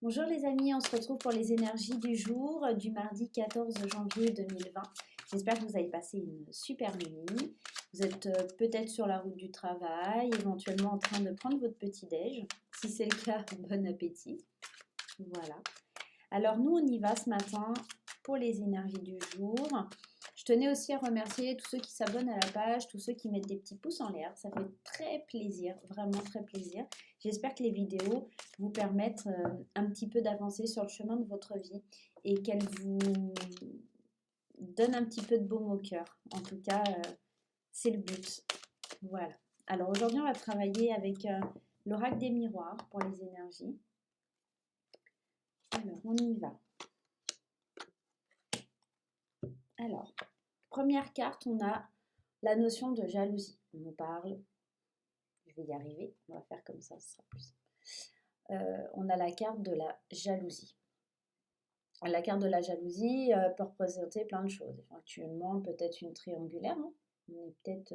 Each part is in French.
Bonjour les amis, on se retrouve pour les énergies du jour du mardi 14 janvier 2020. J'espère que vous avez passé une super nuit. Vous êtes peut-être sur la route du travail, éventuellement en train de prendre votre petit-déj. Si c'est le cas, bon appétit. Voilà. Alors nous, on y va ce matin pour les énergies du jour. Je tenais aussi à remercier tous ceux qui s'abonnent à la page, tous ceux qui mettent des petits pouces en l'air. Ça fait très plaisir, vraiment très plaisir. J'espère que les vidéos vous permettent un petit peu d'avancer sur le chemin de votre vie et qu'elles vous donnent un petit peu de baume au cœur. En tout cas, c'est le but. Voilà. Alors aujourd'hui, on va travailler avec l'oracle des miroirs pour les énergies. Alors, on y va. Alors, première carte, on a la notion de jalousie. On nous parle, je vais y arriver, on va faire comme ça, ce sera plus simple. On a la carte de la jalousie. La carte de la jalousie peut représenter plein de choses. Actuellement, peut-être une triangulaire. Hein, on est peut-être,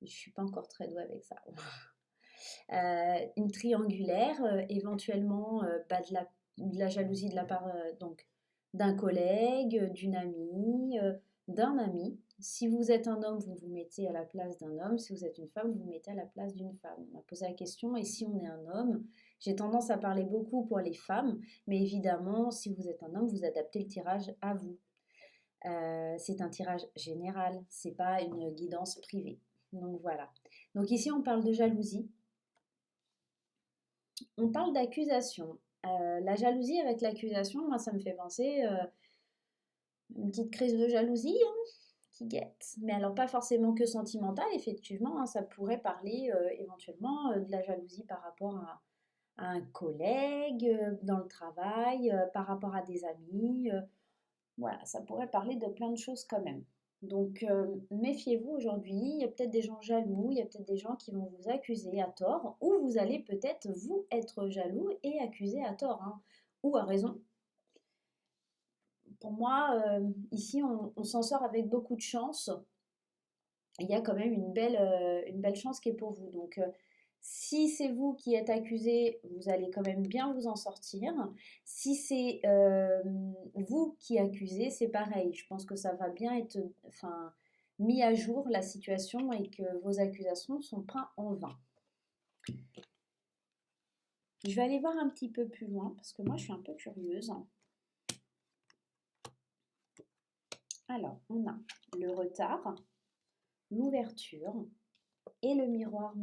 je ne suis pas encore très douée avec ça. Une triangulaire, éventuellement de la jalousie de la part donc d'un collègue, d'une amie, d'un ami. Si vous êtes un homme, vous vous mettez à la place d'un homme. Si vous êtes une femme, vous vous mettez à la place d'une femme. On a posé la question, et si on est un homme? J'ai tendance à parler beaucoup pour les femmes, mais évidemment, si vous êtes un homme, vous adaptez le tirage à vous. C'est un tirage général, c'est pas une guidance privée. Donc voilà. Donc ici, on parle de jalousie. On parle d'accusation. La jalousie avec l'accusation, moi, ça me fait penser une petite crise de jalousie hein, qui guette. Mais alors, pas forcément que sentimentale, effectivement. Hein, ça pourrait parler éventuellement de la jalousie par rapport à un collègue, dans le travail, par rapport à des amis. Voilà, ça pourrait parler de plein de choses quand même. Donc, méfiez-vous aujourd'hui, il y a peut-être des gens jaloux, il y a peut-être des gens qui vont vous accuser à tort, ou vous allez peut-être vous être jaloux et accuser à tort, hein, ou à raison. Pour moi, ici, on s'en sort avec beaucoup de chance. Il y a quand même une belle chance qui est pour vous. Donc, si c'est vous qui êtes accusé, vous allez quand même bien vous en sortir. Si c'est vous qui accusez, c'est pareil. Je pense que ça va bien être mis à jour la situation et que vos accusations sont pas en vain. Je vais aller voir un petit peu plus loin parce que moi je suis un peu curieuse. Alors, on a le retard, l'ouverture et le miroir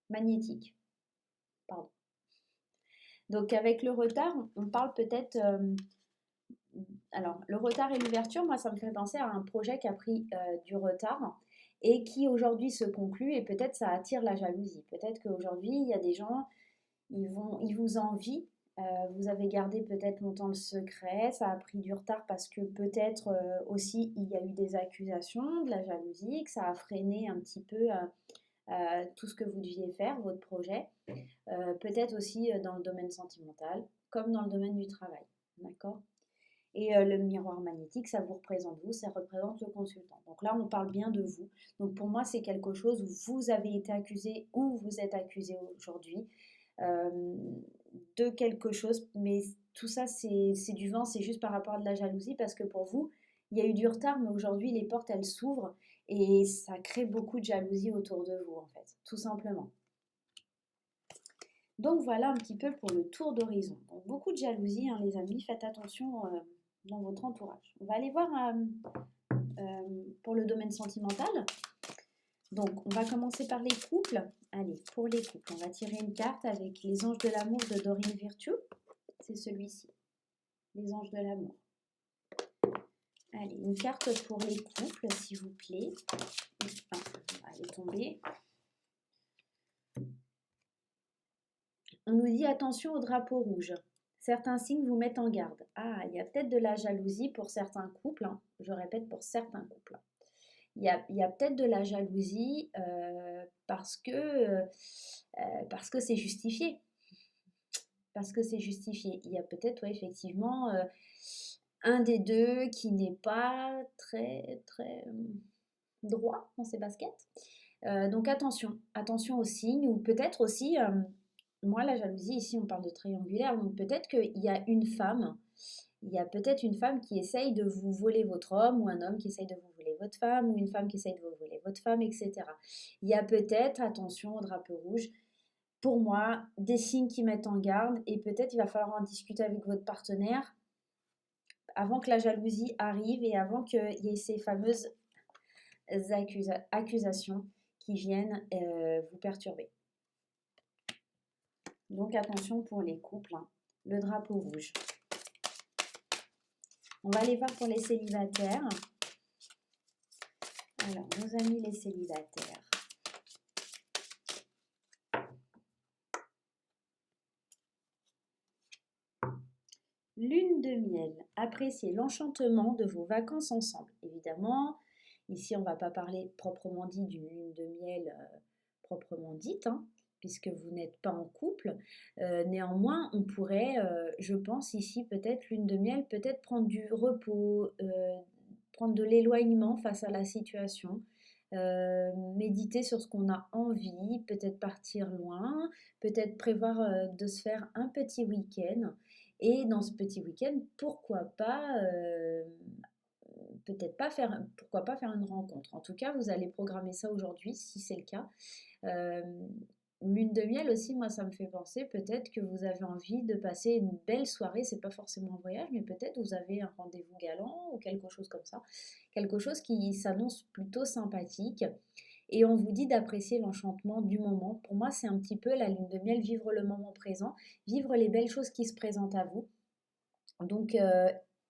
magnétique. Pardon. Donc avec le retard, on parle peut-être... alors, le retard et l'ouverture, moi, ça me fait penser à un projet qui a pris du retard et qui aujourd'hui se conclut et peut-être ça attire la jalousie. Peut-être qu'aujourd'hui, il y a des gens, ils vous envient. Vous avez gardé peut-être longtemps le secret, ça a pris du retard parce que peut-être aussi il y a eu des accusations, de la jalousie, que ça a freiné un petit peu tout ce que vous deviez faire, votre projet. Peut-être aussi dans le domaine sentimental, comme dans le domaine du travail. D'accord? Et le miroir magnétique, ça vous représente vous, ça représente le consultant. Donc là, on parle bien de vous. Donc pour moi, c'est quelque chose où vous avez été accusé ou vous êtes accusé aujourd'hui de quelque chose. Mais tout ça, c'est du vent, c'est juste par rapport à de la jalousie parce que pour vous, il y a eu du retard, mais aujourd'hui, les portes, elles s'ouvrent et ça crée beaucoup de jalousie autour de vous, en fait, tout simplement. Donc voilà un petit peu pour le tour d'horizon. Donc, beaucoup de jalousie, hein, les amis, faites attention dans votre entourage. On va aller voir pour le domaine sentimental. Donc on va commencer par les couples. Allez, pour les couples, on va tirer une carte avec les anges de l'amour de Doreen Virtue. C'est celui-ci, les anges de l'amour. Allez, une carte pour les couples, s'il vous plaît. Ah, elle est tombée. On nous dit attention au drapeau rouge. Certains signes vous mettent en garde. Ah, il y a peut-être de la jalousie pour certains couples. Hein. Je répète, pour certains couples. Il y a peut-être de la jalousie parce que c'est justifié. Parce que c'est justifié. Il y a peut-être, ouais, effectivement, un des deux qui n'est pas très, très droit dans ses baskets. Donc attention aux signes ou peut-être aussi moi, la jalousie, ici, on parle de triangulaire, donc peut-être qu'il y a une femme, il y a peut-être une femme qui essaye de vous voler votre homme, ou un homme qui essaye de vous voler votre femme, ou une femme qui essaye de vous voler votre femme, etc. Il y a peut-être, attention au drapeau rouge, pour moi, des signes qui mettent en garde, et peut-être il va falloir en discuter avec votre partenaire avant que la jalousie arrive et avant qu'il y ait ces fameuses accusations qui viennent vous perturber. Donc attention pour les couples, hein. Le drapeau rouge. On va aller voir pour les célibataires. Alors, nos amis les célibataires. Lune de miel. Appréciez l'enchantement de vos vacances ensemble. Évidemment, ici on ne va pas parler proprement dit d'une lune de miel proprement dite, hein, puisque vous n'êtes pas en couple. Néanmoins, on pourrait, je pense ici peut-être lune de miel, peut-être prendre du repos, prendre de l'éloignement face à la situation, méditer sur ce qu'on a envie, peut-être partir loin, peut-être prévoir de se faire un petit week-end. Et dans ce petit week-end, pourquoi pas pourquoi pas faire une rencontre. En tout cas, vous allez programmer ça aujourd'hui, si c'est le cas. Lune de miel aussi, moi, ça me fait penser peut-être que vous avez envie de passer une belle soirée. C'est pas forcément un voyage, mais peut-être vous avez un rendez-vous galant ou quelque chose comme ça. Quelque chose qui s'annonce plutôt sympathique. Et on vous dit d'apprécier l'enchantement du moment. Pour moi, c'est un petit peu la lune de miel, vivre le moment présent, vivre les belles choses qui se présentent à vous. Donc,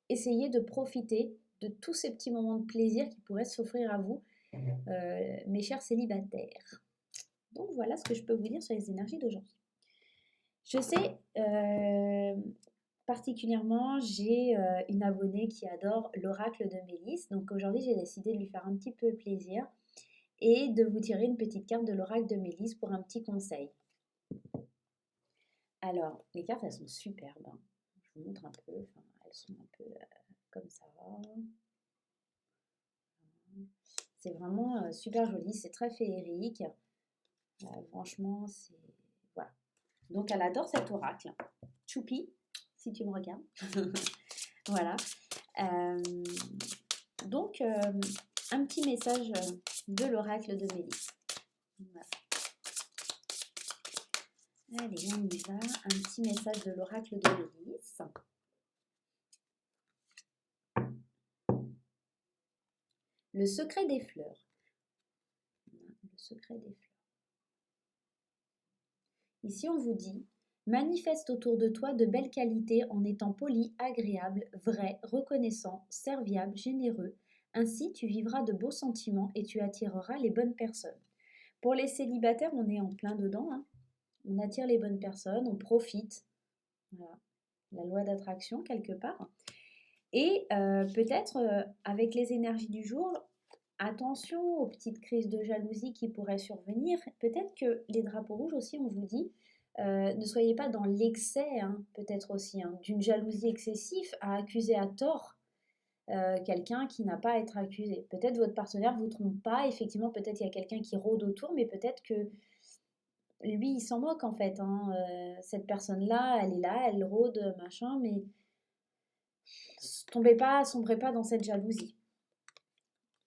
essayez de profiter de tous ces petits moments de plaisir qui pourraient s'offrir à vous, mes chers célibataires. Donc, voilà ce que je peux vous dire sur les énergies d'aujourd'hui. Je sais, particulièrement, j'ai une abonnée qui adore l'oracle de Mélisse. Donc, aujourd'hui, j'ai décidé de lui faire un petit peu plaisir et de vous tirer une petite carte de l'oracle de Mélisse pour un petit conseil. Alors, les cartes, elles sont superbes, hein. Je vous montre un peu, enfin, elles sont un peu comme ça. C'est vraiment super joli, c'est très féerique. Franchement, c'est... Voilà. Donc, elle adore cet oracle. Choupi, si tu me regardes. Voilà. Donc, un petit message de l'oracle de Mélisse. Voilà. Allez, on y va. Un petit message de l'oracle de Mélisse. Le secret des fleurs. Le secret des fleurs. Ici, on vous dit, manifeste autour de toi de belles qualités en étant poli, agréable, vrai, reconnaissant, serviable, généreux. Ainsi, tu vivras de beaux sentiments et tu attireras les bonnes personnes. Pour les célibataires, on est en plein dedans, hein. On attire les bonnes personnes, on profite. Voilà. La loi d'attraction, quelque part. Et peut-être, avec les énergies du jour, attention aux petites crises de jalousie qui pourraient survenir. Peut-être que les drapeaux rouges aussi, on vous dit, ne soyez pas dans l'excès, hein, peut-être aussi, hein, d'une jalousie excessive à accuser à tort quelqu'un qui n'a pas à être accusé. Peut-être votre partenaire ne vous trompe pas, effectivement, peut-être il y a quelqu'un qui rôde autour, mais peut-être que lui, il s'en moque en fait, hein. Cette personne-là, elle rôde, machin, mais sombrez pas dans cette jalousie.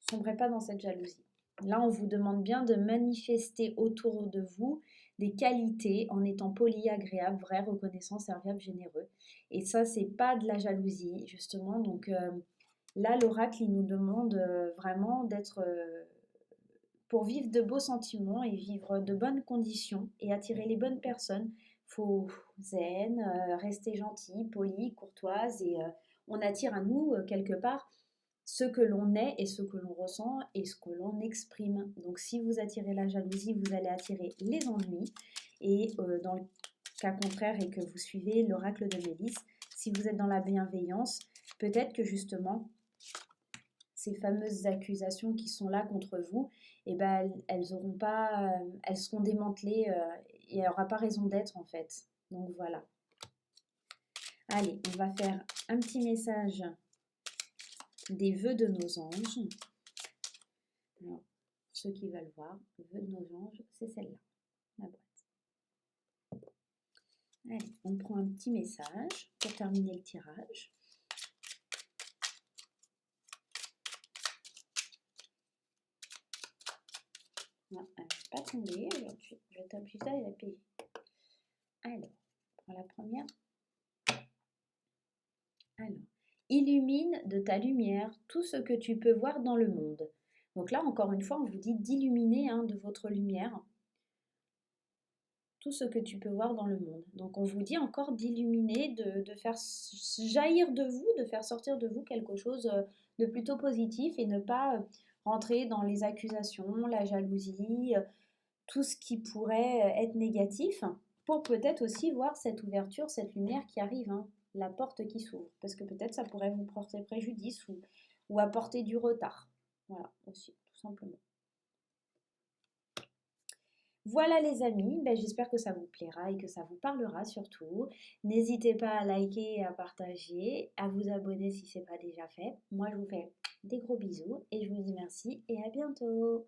Sombrez pas dans cette jalousie. Là, on vous demande bien de manifester autour de vous des qualités en étant poli, agréable, vrai, reconnaissant, serviable, généreux. Et ça, c'est pas de la jalousie, justement. Donc là, l'oracle, il nous demande vraiment d'être pour vivre de beaux sentiments et vivre de bonnes conditions et attirer les bonnes personnes. Faut zen, rester gentil, poli, courtoise et on attire à nous quelque part ce que l'on est et ce que l'on ressent et ce que l'on exprime. Donc si vous attirez la jalousie, vous allez attirer les ennuis. Et dans le cas contraire et que vous suivez l'oracle de Mélisse, si vous êtes dans la bienveillance, peut-être que justement, ces fameuses accusations qui sont là contre vous, eh ben, elles seront démantelées et il n'y aura pas raison d'être en fait. Donc voilà. Allez, on va faire un petit message des vœux de nos anges. Alors, ceux qui veulent voir, vœux de nos anges, c'est celle-là, la boîte. on prend un petit message pour terminer le tirage. Non, elle n'est pas tombée aujourd'hui. Je tape juste ça et la payer. Alors, pour la première. Alors, illumine de ta lumière tout ce que tu peux voir dans le monde. Donc là, encore une fois, on vous dit d'illuminer de votre lumière tout ce que tu peux voir dans le monde. Donc on vous dit encore d'illuminer, de faire jaillir de vous, de faire sortir de vous quelque chose de plutôt positif et ne pas rentrer dans les accusations, la jalousie, tout ce qui pourrait être négatif, pour peut-être aussi voir cette ouverture, cette lumière qui arrive, la porte qui s'ouvre. Parce que peut-être ça pourrait vous porter préjudice ou apporter du retard. Voilà, aussi, tout simplement. Voilà les amis, j'espère que ça vous plaira et que ça vous parlera surtout. N'hésitez pas à liker et à partager, à vous abonner si ce n'est pas déjà fait. Moi je vous fais des gros bisous et je vous dis merci et à bientôt.